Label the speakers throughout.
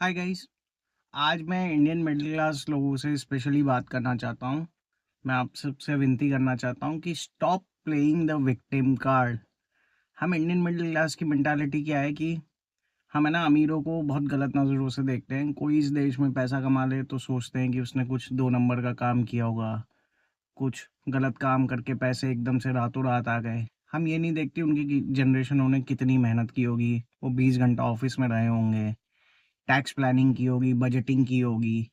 Speaker 1: Hi guys. आज मैं Indian middle class लोगों से स्पेशली बात करना चाहता हूँ। मैं आप सबसे विनती करना चाहता हूँ कि stop playing the victim card. हम इंडियन मिडिल क्लास की मेंटालिटी क्या है कि हम है ना अमीरों को बहुत गलत नज़रों से देखते हैं। कोई इस देश में पैसा कमा ले तो सोचते हैं कि उसने कुछ 2 नंबर का काम किया होगा, कुछ गलत काम करके पैसे एकदम से रातों रात आ गए। हम ये नहीं देखते उनकी जनरेशनों ने कितनी मेहनत की होगी, वो 20 घंटा ऑफिस में रहे होंगे, टैक्स प्लानिंग की होगी, बजटिंग की होगी।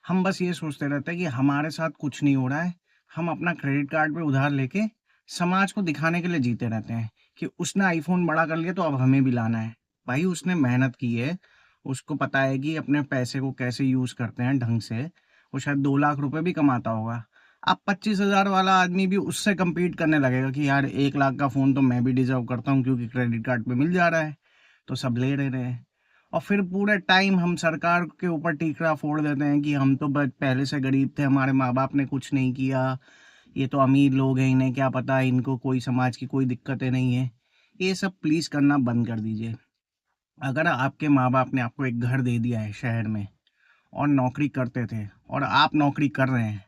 Speaker 1: हम बस ये सोचते रहते हैं कि हमारे साथ कुछ नहीं हो रहा है। हम अपना क्रेडिट कार्ड पे उधार लेके समाज को दिखाने के लिए जीते रहते हैं कि उसने आईफ़ोन बड़ा कर लिया तो अब हमें भी लाना है। भाई उसने मेहनत की है, उसको पता है कि अपने पैसे को कैसे यूज़ करते हैं ढंग से। वो शायद 2 लाख रुपए भी कमाता होगा। अब 25,000 वाला आदमी भी उससे कम्पीट करने लगेगा कि यार 1 लाख का फ़ोन तो मैं भी डिज़र्व करता हूँ क्योंकि क्रेडिट कार्ड पे मिल जा रहा है, तो सब ले रहे हैं। और फिर पूरे टाइम हम सरकार के ऊपर टीकरा फोड़ देते हैं कि हम तो पहले से गरीब थे, हमारे माँ बाप ने कुछ नहीं किया, ये तो अमीर लोग हैं, इन्हें क्या पता, इनको कोई समाज की कोई दिक्कतें नहीं है। ये सब प्लीज़ करना बंद कर दीजिए। अगर आपके माँ बाप ने आपको एक घर दे दिया है शहर में और नौकरी करते थे और आप नौकरी कर रहे हैं,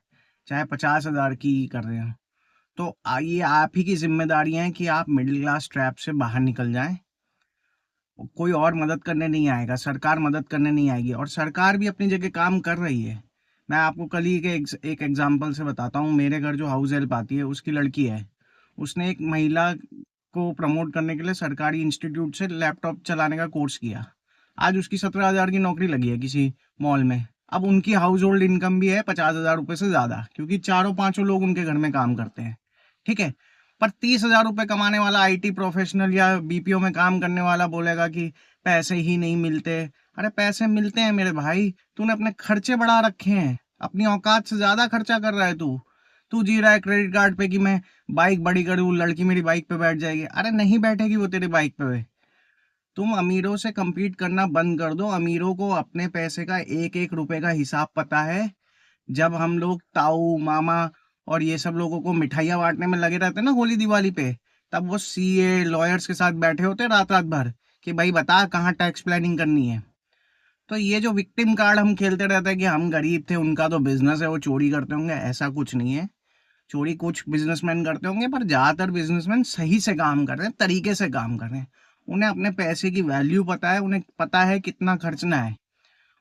Speaker 1: चाहे 50,000 की ही कर रहे हो, तो ये आप ही की जिम्मेदारी है कि आप मिडिल क्लास ट्रैप से बाहर निकल जाएं। कोई और मदद करने नहीं आएगा, सरकार मदद करने नहीं आएगी, और सरकार भी अपनी जगह काम कर रही है। मैं आपको कल ही के एक एग्जांपल से बताता हूँ। मेरे घर जो हाउस हेल्प आती है उसकी लड़की है, उसने एक महिला को प्रमोट करने के लिए सरकारी इंस्टीट्यूट से लैपटॉप चलाने का कोर्स किया। आज उसकी 17,000 की नौकरी लगी है किसी मॉल में। अब उनकी हाउस होल्ड इनकम भी है 50,000 रुपये से ज़्यादा, क्योंकि चारों पांचों लोग उनके घर में काम करते हैं। ठीक है। पर 30,000 रुपये कमाने वाला आईटी प्रोफेशनल या बीपीओ में काम करने वाला बोलेगा कि पैसे ही नहीं मिलते। अरे पैसे मिलते हैं मेरे भाई, तूने अपने खर्चे बढ़ा रखे हैं, अपनी औकात से ज्यादा खर्चा कर रहा है तू। तू जी रहा है क्रेडिट कार्ड पे कि मैं बाइक बड़ी करूँ, लड़की मेरी बाइक पे बैठ जाएगी। अरे नहीं बैठेगी वो तेरी बाइक पे। तुम अमीरों से compete करना बंद कर दो। अमीरों को अपने पैसे का एक एक रुपए का हिसाब पता है। जब हम लोग ताऊ मामा और ये सब लोगों को मिठाइयाँ बांटने में लगे रहते हैं ना होली दिवाली पे, तब वो सीए लॉयर्स के साथ बैठे होते हैं रात रात भर कि भाई बता कहाँ टैक्स प्लानिंग करनी है। तो ये जो विक्टिम कार्ड हम खेलते रहते हैं कि हम गरीब थे, उनका तो बिजनेस है, वो चोरी करते होंगे, ऐसा कुछ नहीं है। चोरी कुछ बिजनेसमैन करते होंगे, पर ज्यादातर बिजनेसमैन सही से काम कर रहे हैं, तरीके से काम कर रहे हैं। उन्हें अपने पैसे की वैल्यू पता है, उन्हें पता है कितना खर्चना है।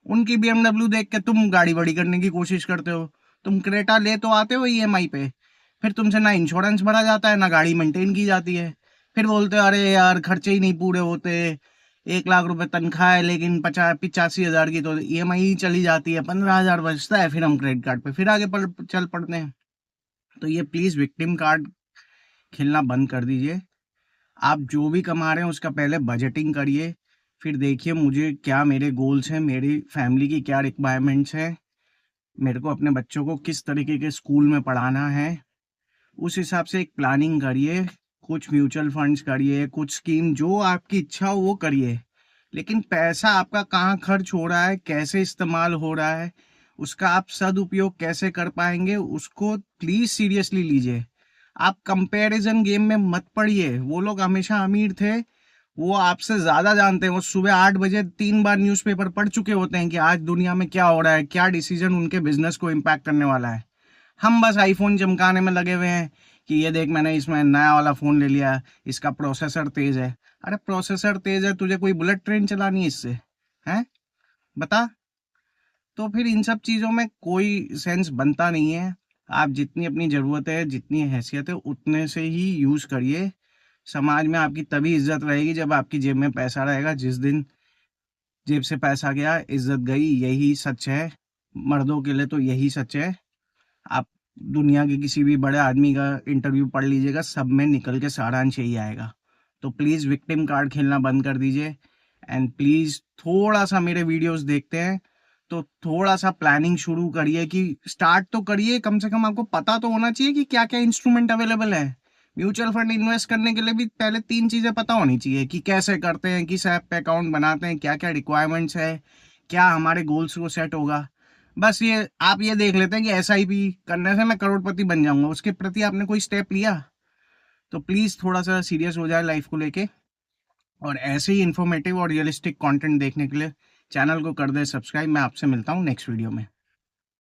Speaker 1: उनकी बीएमडब्ल्यू देख के तुम गाड़ी बड़ी करने की कोशिश करते हो। तुम क्रेटा ले तो आते हो ईएमआई पे, फिर तुमसे ना इंश्योरेंस भरा जाता है ना गाड़ी मेंटेन की जाती है। फिर बोलते हो अरे यार खर्चे ही नहीं पूरे होते, 1 लाख रुपए तनख्वाह है लेकिन 85,000 की तो ईएमआई ही चली जाती है, 15,000 बचता है, फिर हम क्रेडिट कार्ड पे फिर आगे चल पड़ते हैं। तो ये प्लीज विक्टिम कार्ड खेलना बंद कर दीजिए। आप जो भी कमा रहे हैं उसका पहले बजटिंग करिए, फिर देखिए मुझे क्या मेरे गोल्स हैं, मेरी फैमिली की क्या रिक्वायरमेंट्स हैं, मेरे को अपने बच्चों को किस तरीके के स्कूल में पढ़ाना है। उस हिसाब से एक प्लानिंग करिए, कुछ म्यूचुअल फंड्स करिए, कुछ स्कीम जो आपकी इच्छा हो वो करिए। लेकिन पैसा आपका कहाँ खर्च हो रहा है, कैसे इस्तेमाल हो रहा है, उसका आप सदुपयोग कैसे कर पाएंगे, उसको प्लीज सीरियसली लीजिए। आप कंपैरिजन गेम में मत पड़िए। वो लोग हमेशा अमीर थे, वो आपसे ज्यादा जानते हैं। वो सुबह 8 बजे 3 बार न्यूज़पेपर पढ़ चुके होते हैं कि आज दुनिया में क्या हो रहा है, क्या डिसीजन उनके बिजनेस को इम्पैक्ट करने वाला है। हम बस आईफोन चमकाने में लगे हुए हैं कि ये देख मैंने इसमें नया वाला फोन ले लिया, इसका प्रोसेसर तेज है। अरे प्रोसेसर तेज है, तुझे कोई बुलेट ट्रेन चलानी है इससे? है, बता। तो फिर इन सब चीजों में कोई सेंस बनता नहीं है। आप जितनी अपनी जरूरत है, जितनी हैसियत है, उतने से ही यूज करिए। समाज में आपकी तभी इज्जत रहेगी जब आपकी जेब में पैसा रहेगा। जिस दिन जेब से पैसा गया इज्जत गई, यही सच है। मर्दों के लिए तो यही सच है। आप दुनिया के किसी भी बड़े आदमी का इंटरव्यू पढ़ लीजिएगा, सब में निकल के सारांश यही आएगा। तो प्लीज विक्टिम कार्ड खेलना बंद कर दीजिए। एंड प्लीज थोड़ा सा मेरे वीडियोस देखते हैं तो थोड़ा सा प्लानिंग शुरू करिए, कि स्टार्ट तो करिए। कम से कम आपको पता तो होना चाहिए कि क्या क्या इंस्ट्रूमेंट अवेलेबल है। म्यूचुअल फंड इन्वेस्ट करने के लिए भी पहले 3 चीजें पता होनी चाहिए, कि कैसे करते हैं, किस ऐप पे अकाउंट बनाते हैं, क्या क्या रिक्वायरमेंट्स है, क्या हमारे गोल्स को सेट होगा। बस ये आप ये देख लेते हैं कि एसआईपी करने से मैं करोड़पति बन जाऊंगा, उसके प्रति आपने कोई स्टेप लिया? तो प्लीज थोड़ा सा सीरियस हो जाए लाइफ को लेके। और ऐसे ही इंफॉर्मेटिव और रियलिस्टिक कंटेंट देखने के लिए चैनल को कर दे सब्सक्राइब। मैं आपसे मिलता हूँ नेक्स्ट वीडियो में।